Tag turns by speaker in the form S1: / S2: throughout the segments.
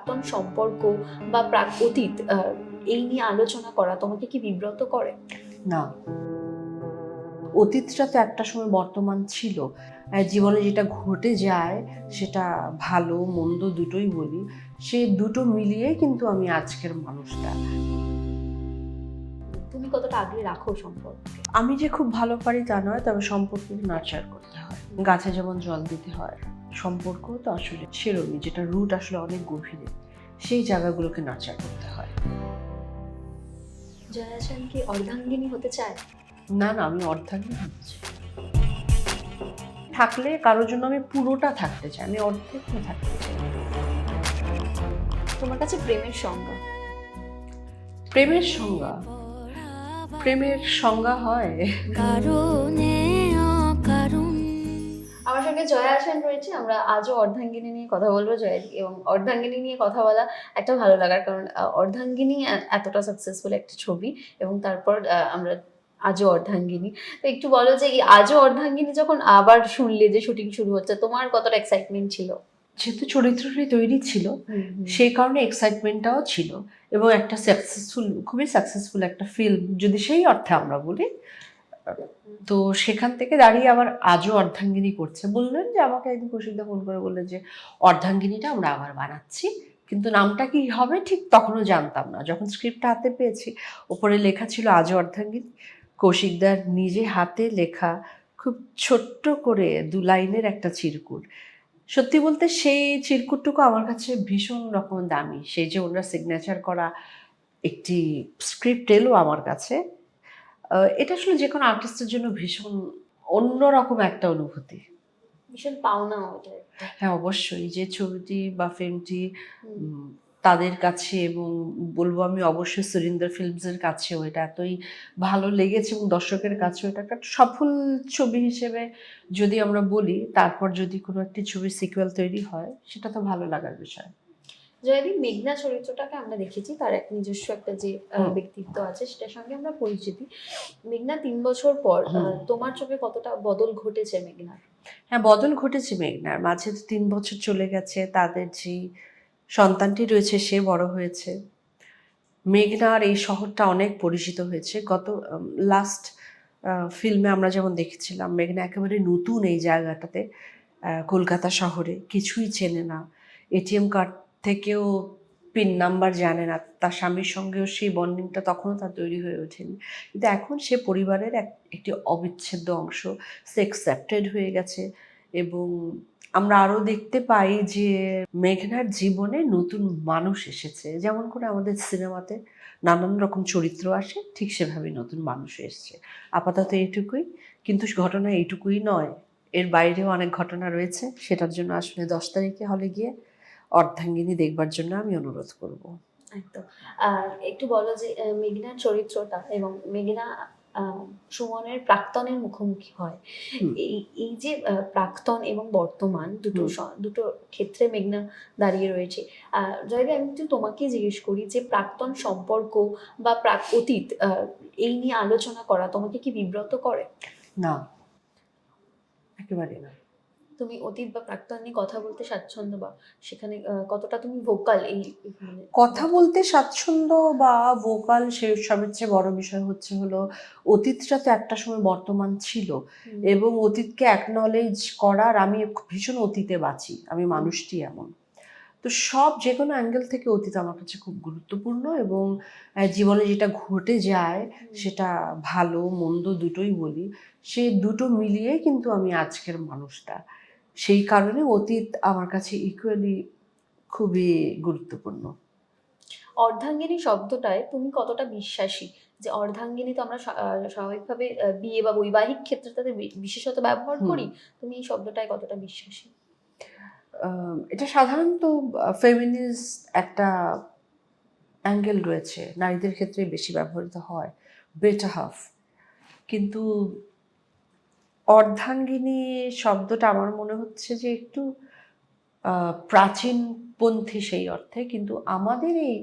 S1: প্রাক্তন সম্পর্ক বা অতীত এই নিয়ে আলোচনা করা তোমাকে কি বিব্রত করে?
S2: না, অতীতটা তো একটা সময় বর্তমান ছিল। জীবনে যেটা ঘটে যায় সেটা ভালো মন্দ দুটোই বলি। সে দুটো মিলিয়েই কিন্তু আমি আজকের মানুষটা।
S1: তুমি কতটা আগলে রাখো সম্পর্ককে?
S2: আমি যে খুব ভালো পারি তা নয়, তবে সম্পর্ককে নার্চার করতে হয়। গাছে যেমন জল দিতে হয়, সম্পর্ক তো আসলে সেরকমই, যেটা রুট আসলে অনেক গভীরে, সেই জায়গাগুলোকে নার্চার করতে হয়।
S1: জয়া আহসান কি অর্ধাঙ্গিনী হতে চায়?
S2: না, না, আমি অর্ধাঙ্গিনী হতে চাই। থাকলে কারোর জন্য আমি পুরোটা থাকতে চাই, আমি অর্ধেক হয়ে থাকতে চাই।
S1: তোমার কাছে প্রেমের সংজ্ঞা?
S2: প্রেমের সংজ্ঞা, প্রেমের সংজ্ঞা হয়
S1: কারণে অকারণ। আমার সঙ্গে জয়া আহসান রয়েছে। আমরা আজও অর্ধাঙ্গিনী নিয়ে কথা বলবো জয়াদি, এবং অর্ধাঙ্গিনী নিয়ে কথা বলা একটা ভালো লাগার কারণ অর্ধাঙ্গিনী এতটা সাকসেসফুল একটা ছবি, এবং তারপর আমরা আজও অর্ধাঙ্গিনী। তো একটু বলো যে এই আজও অর্ধাঙ্গিনী যখন আবার শুনলে যে শুটিং শুরু হচ্ছে, তোমার কতটা এক্সাইটমেন্ট ছিল?
S2: যেহেতু চরিত্রটি তৈরি ছিল, সেই কারণে এক্সাইটমেন্টটাও ছিল, এবং একটা খুবই সাকসেসফুল একটা ফিল্ম যদি সেই অর্থে আমরা বলি। তো সেখান থেকে দাঁড়িয়ে আবার আজও অর্ধাঙ্গিনী করছে, বললেন যে আমাকে একদিন কৌশিকদা ফোন করে বললেন যে অর্ধাঙ্গিনীটা আমরা আবার বানাচ্ছি, কিন্তু নামটা কি হবে ঠিক তখনও জানতাম না। যখন স্ক্রিপ্টটা হাতে পেয়েছি, ওপরে লেখা ছিল আজও অর্ধাঙ্গিনী, কৌশিকদার নিজে হাতে লেখা, খুব ছোট্ট করে 2 লাইনের একটা চিরকুট। সত্যি বলতে সেই চিরকুটটুকু আমার কাছে ভীষণ রকম দামি। সেই যে ওনার সিগনেচার করা একটি স্ক্রিপ্ট এলো আমার কাছে, এটা আসলে যেকোনো আর্টিস্টের জন্য ভীষণ অন্যরকম একটা অনুভূতি।
S1: ভীষণ পাওনা ওটা একটা।
S2: হ্যাঁ, অবশ্যই। যে ছবিটি বা ফিল্মটি তাদের কাছে, এবং বলবো আমি অবশ্যই সুরিন্দর ফিল্মসের কাছেও এটা এতই ভালো লেগেছে, এবং দর্শকের কাছেও এটা একটা সফল ছবি হিসেবে যদি আমরা বলি, তারপর যদি কোনো একটি ছবির সিকুয়েল তৈরি হয়, সেটা তো ভালো লাগার বিষয়।
S1: জয়াদি, মেঘনা চরিত্রটাকে আমরা দেখেছি, তার এক নিজস্ব একটা যে ব্যক্তিত্ব আছে সেটার সঙ্গে আমরা পরিচিতি। মেঘনা 3 বছর পর তোমার চোখে কতটা বদল ঘটেছে মেঘনার?
S2: হ্যাঁ, বদল ঘটেছে মেঘনার মাঝে। তো 3 বছর চলে গেছে, তাদের যে সন্তানটি রয়েছে সে বড় হয়েছে। মেঘনার এই শহরটা অনেক পরিচিত হয়েছে। গত লাস্ট ফিল্মে আমরা যেমন দেখেছিলাম, মেঘনা একেবারে নতুন এই জায়গাটাতে, কলকাতা শহরে কিছুই চেনে না, এটিএম কার্ড থেকেও পিন নাম্বার জানে না, তার স্বামীর সঙ্গেও সেই বন্ডিংটা তখনও তার তৈরি হয়ে ওঠেনি, কিন্তু এখন সে পরিবারের একটি অবিচ্ছেদ্য অংশ, সে অ্যাকসেপ্টেড হয়ে গেছে। এবং আমরা আরও দেখতে পাই যে মেঘনার জীবনে নতুন মানুষ এসেছে, যেমন করে আমাদের সিনেমাতে নানান রকম চরিত্র আসে, ঠিক সেভাবেই নতুন মানুষ এসছে। আপাতত এইটুকুই, কিন্তু ঘটনা এইটুকুই নয়, এর বাইরেও অনেক ঘটনা রয়েছে। সেটার জন্য আসলে 10 তারিখে হলে গিয়ে অর্ধাঙ্গিনী দেখবার জন্য আমি অনুরোধ করব।
S1: একদম। আর একটু বলো যে মেঘনার চরিত্রটা এবং মেঘনা সুমনের প্রাক্তনের মুখোমুখি হয়। এই এই যে প্রাক্তন এবং বর্তমান দুটো ক্ষেত্রে মেঘনা দাঁড়িয়ে রয়েছে। জয়দি, আমি একটু তোমাকেই জিজ্ঞেস করি যে প্রাক্তন সম্পর্ক বা অতীত এই নিয়ে আলোচনা করা তোমাকে কি বিব্রত করে?
S2: না, একেবারে না।
S1: তুমি অতীত বা প্রাক্তন নিয়ে কথা বলতে স্বাচ্ছন্দ্য, বা সেখানে কতটা তুমি ভোকাল এই মানে
S2: কথা বলতে স্বাচ্ছন্দ্য বা ভোকাল, সে সবের চেয়ে বড় বিষয় হলো অতীতটা তো একটা সময় বর্তমান ছিল, এবং অতীতকে অ্যাকনলেজ করার, আমি ভীষণ অতীতে বাঁচি, আমি মানুষটি এমন। তো সব যে কোনো অ্যাঙ্গেল থেকে অতীত আমার কাছে খুব গুরুত্বপূর্ণ, এবং জীবনে যেটা ঘটে যায় সেটা ভালো মন্দ দুটোই বলি, সে দুটো মিলিয়েই কিন্তু আমি আজকের মানুষটা। সেই কারণে অতীত আমার কাছে ইকুয়ালি খুবই গুরুত্বপূর্ণ।
S1: অর্ধাঙ্গিনী শব্দটায় তুমি কতটা বিশ্বাসী? যে অর্ধাঙ্গিনী তো আমরা স্বাভাবিকভাবে বিয়ে বা বৈবাহিক ক্ষেত্রে তাদের বিশেষত ব্যবহার করি। তুমি এই শব্দটায় কতটা বিশ্বাসী?
S2: এটা সাধারণত ফেমিনিস্ট একটা অ্যাঙ্গেল রয়েছে, নারীদের ক্ষেত্রে বেশি ব্যবহৃত হয়, বেটার হাফ। কিন্তু অর্ধাঙ্গিনী শব্দটা আমার মনে হচ্ছে যে একটু প্রাচীনপন্থী সেই অর্থে, কিন্তু আমাদের এই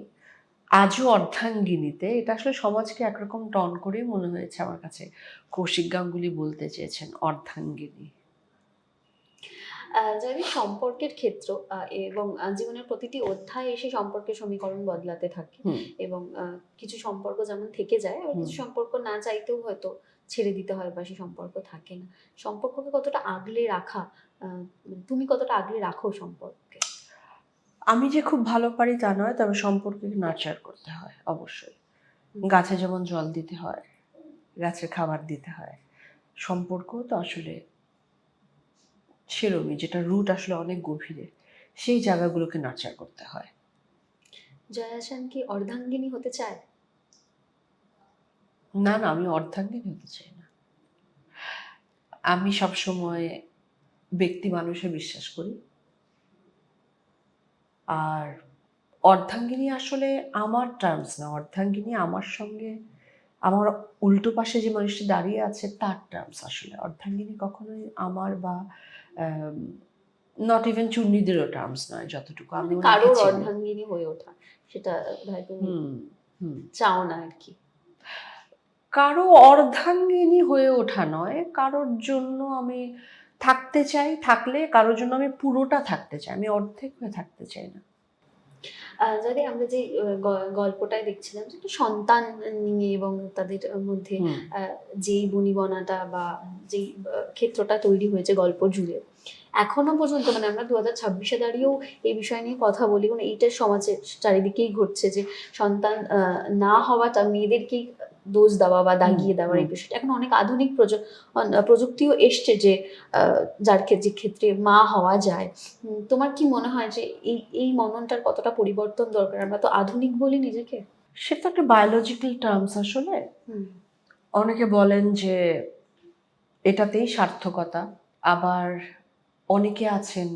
S2: আজও অর্ধাঙ্গিনীতে এটা আসলে সমাজকে একরকম টন করেই মনে হয়েছে আমার কাছে। কৌশিক গাঙ্গুলি বলতে চেয়েছেন অর্ধাঙ্গিনী।
S1: যদি সম্পর্কের ক্ষেত্র এবং জীবনের প্রতিটি অধ্যায়ে এসে সম্পর্কের সমীকরণ বদলাতে থাকে
S2: হুম
S1: এবং কিছু সম্পর্ক যেমন থেকে যায় আর কিছু সম্পর্ক না চাইতেও হয়তো ছেড়ে দিতে হয় বা সেই সম্পর্ক থাকে না। সম্পর্ককে কতটা আগলে রাখা, তুমি কতটা আগলে রাখো সম্পর্ককে?
S2: আমি যে খুব ভালো পারি তা নয়, তবে সম্পর্কে নার্চার করতে হয় অবশ্যই।
S1: হুম।
S2: গাছে যেমন জল দিতে হয়, গাছের খাবার দিতে হয়, সম্পর্ক তো আসলে সেরমই, যেটা রুট আসলে অনেক গভীরে, সেই জায়গাগুলোকে নার্চার করতে হয়।
S1: জয়া সেন কি অর্ধাঙ্গিনী হতে চায়?
S2: না না, আমি অর্ধাঙ্গিনী হতে চাই না। আমি সবসময় ব্যক্তি মানুষে বিশ্বাস করি। আর অর্ধাঙ্গিনী আসলে আমার টার্মস না, অর্ধাঙ্গিনী আমার সঙ্গে আমার উল্টো পাশে যে মানুষটি দাঁড়িয়ে আছে তার টার্মস। আসলে অর্ধাঙ্গিনী কখনোই আমার বা নট ইভেন চুন্নিদেরও টার্মস নয়, যতটুকু আমি
S1: মানে
S2: ওনাকে
S1: কারোর
S2: চিনি।
S1: অর্ধাঙ্গিনী হয়ে ওঠা, সেটা ভাই তুমি
S2: হুম হুম
S1: চাও না আর কি?
S2: কারো অর্ধাঙ্গিনী হয়ে ওঠা নয়, কারোর জন্য আমি থাকতে চাই, থাকলে কারোর জন্য আমি পুরোটা থাকতে চাই, আমি অর্ধেক হয়ে থাকতে চাই না।
S1: যদি আমরা যে গল্পটায় দেখছিলাম যে একটা সন্তান নিয়ে এবং তাদের মধ্যে
S2: হুম
S1: যেই বনিবনাটা বা যেই ক্ষেত্রটা তৈরি হয়েছে গল্প জুড়ে, এখনো পর্যন্ত মানে আমরা 2026-এ দাঁড়িয়েও এই বিষয় নিয়ে কথা বলি এবং এইটা সমাজে চারিদিকেই ঘটছে যে সন্তান না হওয়াটা মেয়েদেরকেই দোষ দেওয়া বা দাগিয়ে দেওয়ার এই বিষয়টা। এখন অনেক আধুনিক প্রযুক্তিও এসছে যে যে ক্ষেত্রে মা হওয়া যায়। তোমার কি মনে হয় যে এই মননটার কতটা পরিবর্তন দরকার? আমরা তো আধুনিক বলি নিজেকে।
S2: সেটা একটা বায়োলজিক্যাল টার্মস আসলে।
S1: হুম।
S2: অনেকে বলেন যে এটাতেই সার্থকতা, আবার অনেকে আছেন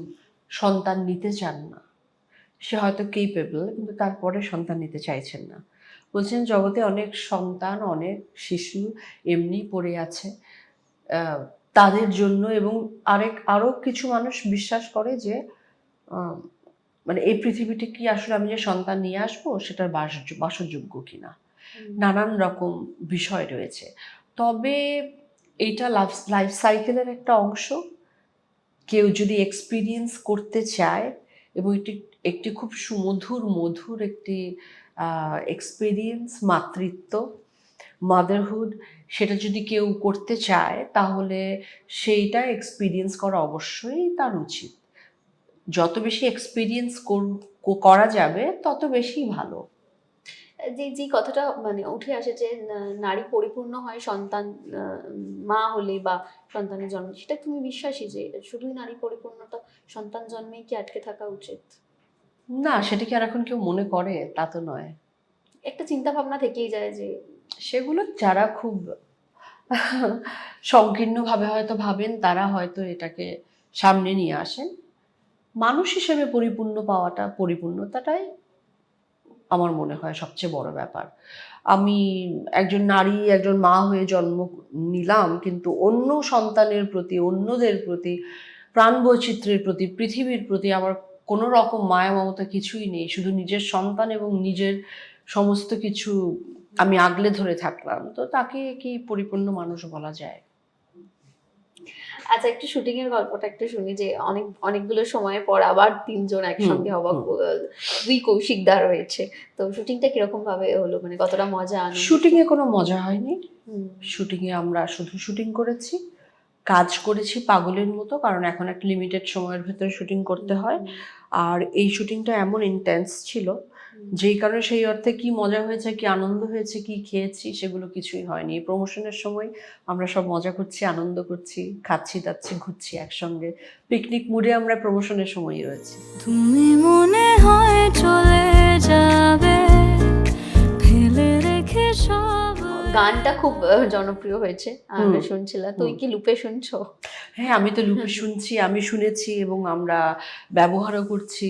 S2: সন্তান নিতে চান না, সে হয়তো কেপেবল কিন্তু তারপরে সন্তান নিতে চাইছেন না, বলছেন জগতে অনেক সন্তান, অনেক শিশু এমনি পড়ে আছে আহ, তাদের জন্য। এবং আরো কিছু মানুষ বিশ্বাস করে যে আহ, মানে এই পৃথিবীতে কি আসলে আমি যে সন্তান নিয়ে আসবো সেটার বাসযোগ্য কিনা, নানান রকম বিষয় রয়েছে। তবে এইটা লাইফ সাইকেলের একটা অংশ। কেউ যদি এক্সপিরিয়েন্স করতে চায় এবং একটি একটি খুব সুমধুর মধুর একটি এক্সপিরিয়েন্স, মাতৃত্ব, মাদারহুড, সেটা যদি কেউ করতে চায় তাহলে সেইটা এক্সপিরিয়েন্স করা অবশ্যই তার উচিত। যত বেশি এক্সপিরিয়েন্স করা যাবে তত বেশি ভালো।
S1: যে কথাটা মানে উঠে আসে যে নারী পরিপূর্ণ হয় সন্তান আহ, মা হলে বা সন্তানের জন্ম, সেটা তুমি বিশ্বাসী যে শুধুই নারী পরিপূর্ণতা সন্তান জন্মেই কি আটকে থাকা উচিত?
S2: না, সেটা কি আর এখন কেউ মনে করে? তা তো নয়।
S1: একটা চিন্তা ভাবনা থেকেই যায় যে
S2: সেগুলো যারা খুব সংকীর্ণভাবে হয়তো ভাবেন তারা হয়তো এটাকে সামনে নিয়ে আসেন। মানুষ হিসেবে পরিপূর্ণতাটাই আমার মনে হয় সবচেয়ে বড় ব্যাপার। আমি একজন নারী, একজন মা হয়ে জন্ম নিলাম, কিন্তু অন্য সন্তানের প্রতি, অন্যদের প্রতি, প্রাণ বৈচিত্র্যের প্রতি, পৃথিবীর প্রতি আমার কোনো রকম মায়া মমতা কিছুই নেই। শুধু নিজের সন্তান এবং নিজের সমস্ত কিছু আমি আগলে ধরে থাকলাম, তো তাকে কি পরিপূর্ণ মানুষ বলা যায়?
S1: আচ্ছা, একটু শুটিং এর গল্পটা একটু শুনি যে অনেকগুলো সময় পর আবার তিনজন
S2: হুম
S1: একসঙ্গে হওয়া,
S2: হুম
S1: দুই কৌশিকদা রয়েছে। তো শুটিংটা কিরকম ভাবে হলো, মানে কতটা মজা আনন্দ?
S2: শুটিংয়ে কোনো মজা হয়নি।
S1: হুম।
S2: শুটিংয়ে আমরা শুধু শুটিং করেছি, কাজ করেছি পাগলের মতো, কারণ এখন একটা লিমিটেড সময়ের ভেতরে শুটিং করতে হয়। আর এই শুটিংটা এমন ইন্টেন্স ছিল, যেই কারণে সেই অর্থে কি মজা হয়েছে, কি আনন্দ হয়েছে, কি খেয়েছি সেগুলো কিছুই হয়নি। এই প্রমোশনের সময় আমরা সব মজা করছি, আনন্দ করছি, খাচ্ছি দাচ্ছি, ঘুরছি একসঙ্গে, পিকনিক মুডে আমরা প্রমোশনের সময়ই রয়েছি।
S3: তুমি মনে হয় চলে যাবে ফেলে রেখে সব।
S1: গানটা খুব জনপ্রিয় হয়েছে, আমরা শুনছিলাম। তুই কি লুপে শুনছো?
S2: হ্যাঁ, আমি তো লুপে শুনছি, আমি শুনেছি এবং আমরা ব্যবহারও করছি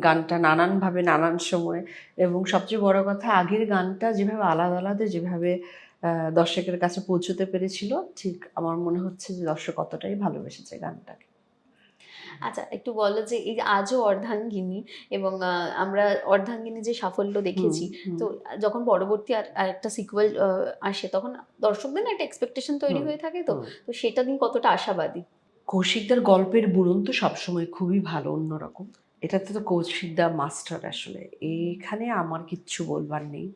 S2: গানটা নানানভাবে নানান সময়। এবং সবচেয়ে বড় কথা, আগের গানটা যেভাবে আলাদা আলাদা যেভাবে দর্শকের কাছে পৌঁছতে পেরেছিল, ঠিক আমার মনে হচ্ছে যে দর্শক অতটাই ভালোবেসেছে গানটাকে।
S1: আচ্ছা, একটু বলো যে এই যে আজও অর্ধাঙ্গিনী এবং আমরা অর্ধাঙ্গিনী যে সাফল্য
S2: হুম
S1: দেখেছি,
S2: হুম
S1: তো যখন পরবর্তী আর একটা সিকুয়েল আসে তখন দর্শকদের না একটা এক্সপেকটেশন তৈরি
S2: হুম
S1: হয়ে থাকে, তো
S2: হুম
S1: তো সেটা নিয়ে কতটা আশাবাদী?
S2: কৌশিকদার গল্পের বুনন তো সবসময় খুবই ভালো, অন্যরকম। এটাতে তো কৌশিকদা মাস্টার আসলে, এইখানে আমার কিচ্ছু বলবার নেই।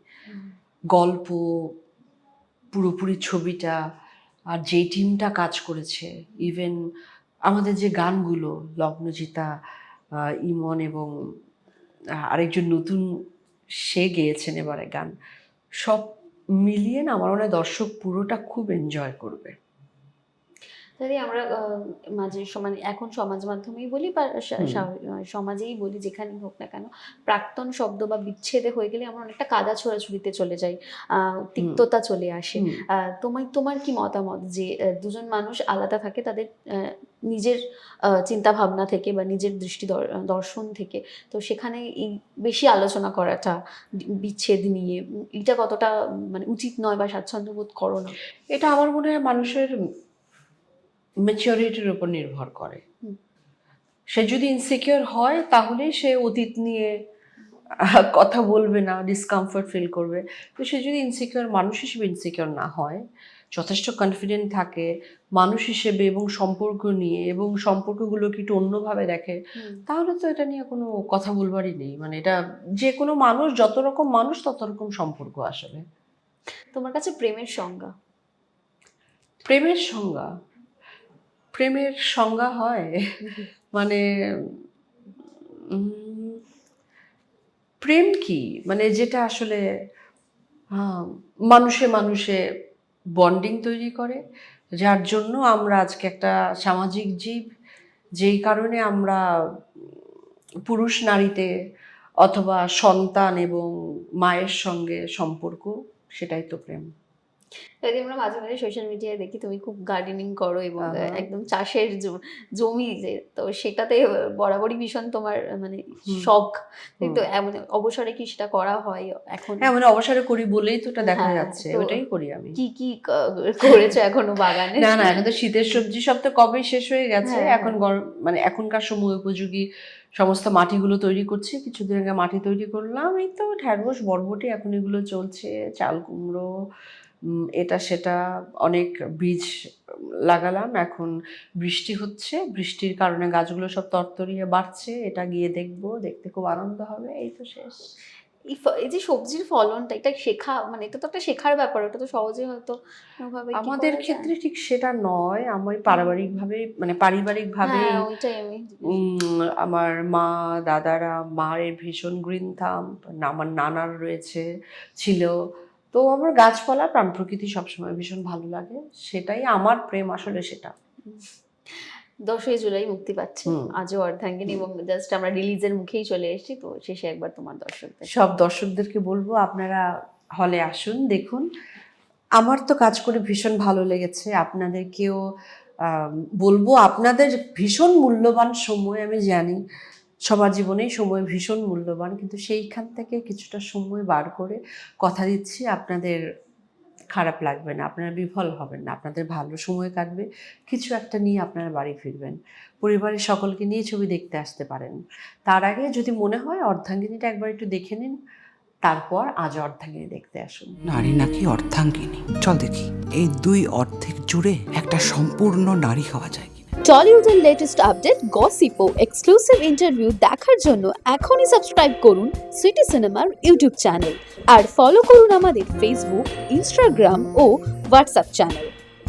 S2: গল্প, পুরোপুরি ছবিটা, আর যে টিমটা কাজ করেছে, ইভেন আমাদের যে গানগুলো, লগ্নজিতা, ইমন এবং আরেকজন নতুন সে গেয়েছেন এবারে গান, সব মিলিয়ে না আমার মনে হয় দর্শক পুরোটা খুব এনজয় করবে।
S1: তাই আমরা মাঝে মানে এখন সমাজ মাধ্যমেই বলি বা সমাজেই বলি, যেখানেই হোক না কেন, প্রাক্তন শব্দ বা বিচ্ছেদে হয়ে গেলে আমরা অনেকটা কাদা ছোড়াছুড়িতে চলে যাই, তিক্ততা চলে আসে। তোমার কি মতামত যে দুজন মানুষ আলাদা থাকে তাদের নিজের চিন্তা ভাবনা থেকে বা নিজের দৃষ্টি দর্শন থেকে, তো সেখানে এই বেশি আলোচনা করাটা বিচ্ছেদ নিয়ে, এটা কতটা মানে উচিত নয় বা স্বাচ্ছন্দ্য বোধ করো না?
S2: এটা আমার মনে হয় মানুষের ম্যাচিউরিটির উপর নির্ভর করে। সে যদি ইনসিকিউর হয় তাহলে সে অতীত নিয়ে কথা বলবে না, ডিসকমফর্ট ফিল করবে। তো সে যদি ইনসিকিউর মানুষ হিসেবে ইনসিকিউর না হয়, যথেষ্ট কনফিডেন্ট থাকে মানুষ হিসেবে এবং সম্পর্ক নিয়ে, এবং সম্পর্কগুলোকে একটু অন্যভাবে দেখে, তাহলে তো এটা নিয়ে কোনো কথা বলবারই নেই। মানে এটা যে কোনো মানুষ, যত রকম মানুষ তত রকম সম্পর্ক আসলে।
S1: তোমার কাছে প্রেমের সংজ্ঞা?
S2: প্রেমের সংজ্ঞা, প্রেমের সংজ্ঞা হয় মানে প্রেম কি, মানে যেটা আসলে মানুষে মানুষে বন্ডিং তৈরি করে, যার জন্য আমরা আজকে একটা সামাজিক জীব, যেই কারণে আমরা পুরুষ নারীতে অথবা সন্তান এবং মায়ের সঙ্গে সম্পর্ক, সেটাই তো প্রেম।
S1: যদি আমরা মাঝে মাঝে সোশ্যাল মিডিয়ায় দেখি তুমি খুব গার্ডেনিং করো এবং একদম চাষের জমি, যে তো সেটাতে বরাবরই ভীষণ তোমার মানে শখ, কিন্তু এমন অবসরে কি সেটা করা হয় এখন?
S2: হ্যাঁ, মানে অবসরে করি বলেই তো এটা দেখা যাচ্ছে, ওটাই করি আমি।
S1: কি কি করেছো এখনো বাগানে?
S2: না, এখন তো শীতের সবজি সব তো কবেই শেষ হয়ে গেছে। এখন মানে এখনকার সময় উপযোগী সমস্ত মাটিগুলো তৈরি করছি। কিছুদিন আগে মাটি তৈরি করলাম, এই তো ঢ্যাঁড়স, বরবটি, এখন এগুলো চলছে, চাল কুমড়ো, এটা সেটা অনেক বীজ লাগালাম। এখন বৃষ্টি হচ্ছে, বৃষ্টির কারণে গাছগুলো সব তরতরিয়ে বাড়ছে, এটা গিয়ে দেখবো, দেখতে খুব আনন্দ হবে। এই তো শেষ।
S1: এই যে সবজির ফলনটা, এটা শেখা, মানে এটা তো একটা শেখার ব্যাপার, ওটা তো সহজে হয়তো
S2: আমাদের ক্ষেত্রে ঠিক সেটা নয়। আমি পারিবারিকভাবে আমার মা দাদারা, মায়ের ভীষণ গ্রিন থাম, আমার নানার রয়েছে, ছিল। তো আমার গাছপালা, প্রাণ প্রকৃতি সবসময় ভীষণ ভালো লাগে, সেটাই আমার প্রেম আসলে। সেটা
S1: 10ই জুলাই মুক্তি পাচ্ছে আজও অর্ধাঙ্গিনী, এবং জাস্ট আমরা রিলিজের মুখেই চলে এসেছি, তো শেষে একবার তোমার
S2: সব দর্শকদেরকে বলবো আপনারা হলে আসুন, দেখুন। আমার তো কাজ করে ভীষণ ভালো লেগেছে, আপনাদেরকেও বলবো আপনাদের ভীষণ মূল্যবান সময়, আমি জানি সবার জীবনেই সময় ভীষণ মূল্যবান, কিন্তু সেইখান থেকে কিছুটা সময় বার করে কথা দিচ্ছি আপনাদের খারাপ লাগবে না, আপনারা বিফল হবেন না, আপনাদের ভালো সময় কাটবে, কিছু একটা নিয়ে আপনারা বাড়ি ফিরবেন, পরিবারের সকলকে নিয়ে ছবি দেখতে আসতে পারেন। তার আগে যদি মনে হয় অর্ধাঙ্গিনীটা একবার একটু দেখে নিন, তারপর আজ অর্ধাঙ্গিনী দেখতে আসুন।
S4: নারী নাকি অর্ধাঙ্গিনী, চল দেখি এই দুই অর্ধেক জুড়ে একটা সম্পূর্ণ নারী হওয়া যায়।
S5: টলিউডের লেটেস্ট আপডেট, গসিপ ও এক্সক্লুসিভ ইন্টারভিউ দেখার জন্য এখনই সাবস্ক্রাইব করুন সিটি সিনেমার ইউটিউব চ্যানেল, আর ফলো করুন আমাদের ফেসবুক, ইনস্টাগ্রাম ও হোয়াটসঅ্যাপ চ্যানেল।